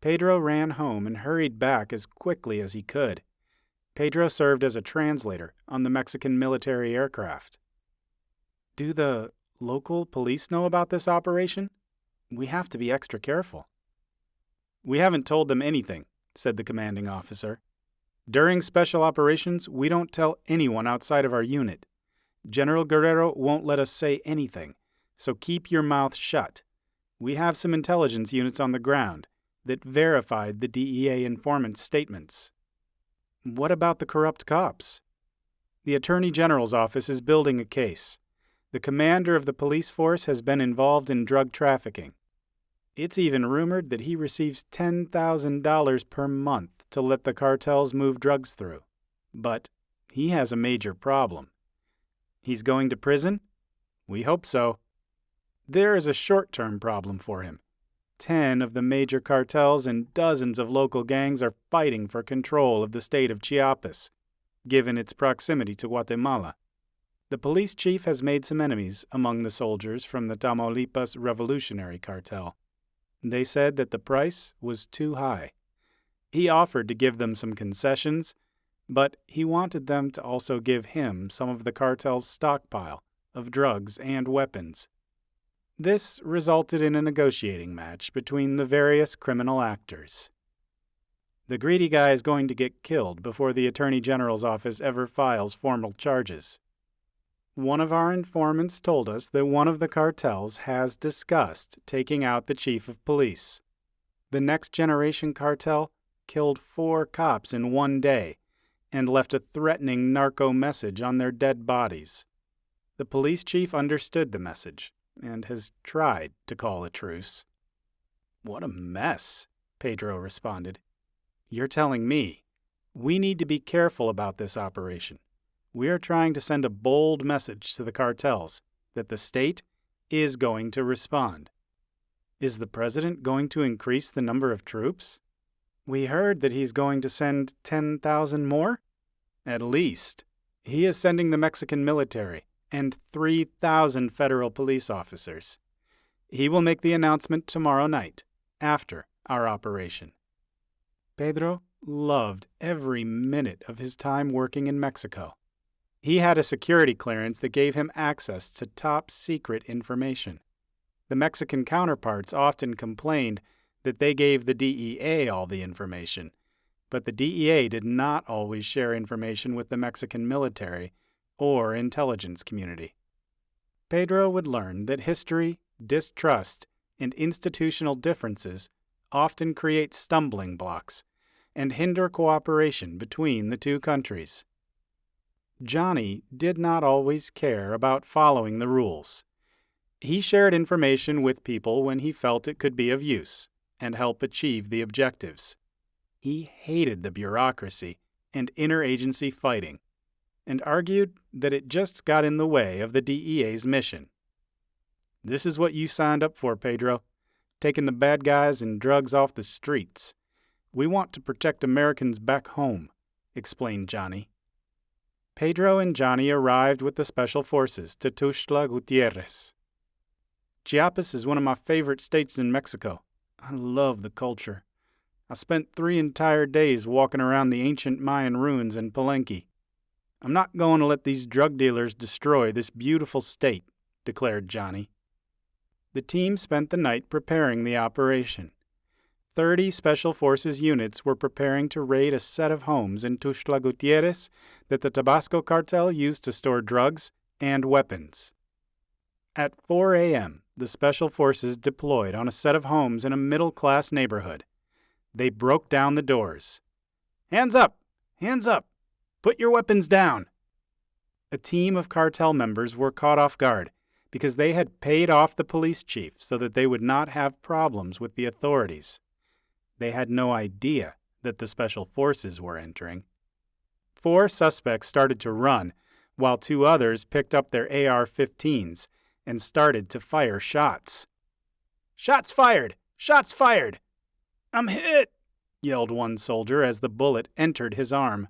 Pedro ran home and hurried back as quickly as he could. Pedro served as a translator on the Mexican military aircraft. Do the local police know about this operation? We have to be extra careful. We haven't told them anything, said the commanding officer. During special operations, we don't tell anyone outside of our unit. General Guerrero won't let us say anything, so keep your mouth shut. We have some intelligence units on the ground that verified the DEA informant's statements. What about the corrupt cops? The Attorney General's office is building a case. The commander of the police force has been involved in drug trafficking. It's even rumored that he receives $10,000 per month to let the cartels move drugs through. But he has a major problem. He's going to prison? We hope so. There is a short-term problem for him. 10 of the major cartels and dozens of local gangs are fighting for control of the state of Chiapas, given its proximity to Guatemala. The police chief has made some enemies among the soldiers from the Tamaulipas Revolutionary Cartel. They said that the price was too high. He offered to give them some concessions, but he wanted them to also give him some of the cartel's stockpile of drugs and weapons. This resulted in a negotiating match between the various criminal actors. The greedy guy is going to get killed before the Attorney General's office ever files formal charges. One of our informants told us that one of the cartels has discussed taking out the chief of police. The Next Generation cartel killed 4 cops in one day and left a threatening narco message on their dead bodies. The police chief understood the message and has tried to call a truce. What a mess, Pedro responded. You're telling me. We need to be careful about this operation. We are trying to send a bold message to the cartels that the state is going to respond. Is the president going to increase the number of troops? We heard that he's going to send 10,000 more? At least. He is sending the Mexican military and 3,000 federal police officers. He will make the announcement tomorrow night, after our operation. Pedro loved every minute of his time working in Mexico. He had a security clearance that gave him access to top-secret information. The Mexican counterparts often complained that they gave the DEA all the information, but the DEA did not always share information with the Mexican military or intelligence community. Pedro would learn that history, distrust, and institutional differences often create stumbling blocks and hinder cooperation between the two countries. Johnny did not always care about following the rules. He shared information with people when he felt it could be of use and help achieve the objectives. He hated the bureaucracy and interagency fighting, and argued that it just got in the way of the DEA's mission. This is what you signed up for, Pedro, taking the bad guys and drugs off the streets. We want to protect Americans back home, explained Johnny. Pedro and Johnny arrived with the Special Forces to Tuxtla Gutierrez. Chiapas is one of my favorite states in Mexico. I love the culture. I spent 3 entire days walking around the ancient Mayan ruins in Palenque. I'm not going to let these drug dealers destroy this beautiful state, declared Johnny. The team spent the night preparing the operation. 30 Special Forces units were preparing to raid a set of homes in Tuxtla Gutierrez that the Tabasco cartel used to store drugs and weapons. At 4 a.m., the Special Forces deployed on a set of homes in a middle-class neighborhood. They broke down the doors. Hands up! Hands up! Put your weapons down! A team of cartel members were caught off guard because they had paid off the police chief so that they would not have problems with the authorities. They had no idea that the Special Forces were entering. 4 suspects started to run, while 2 others picked up their AR-15s and started to fire shots. Shots fired! Shots fired! I'm hit! Yelled one soldier as the bullet entered his arm.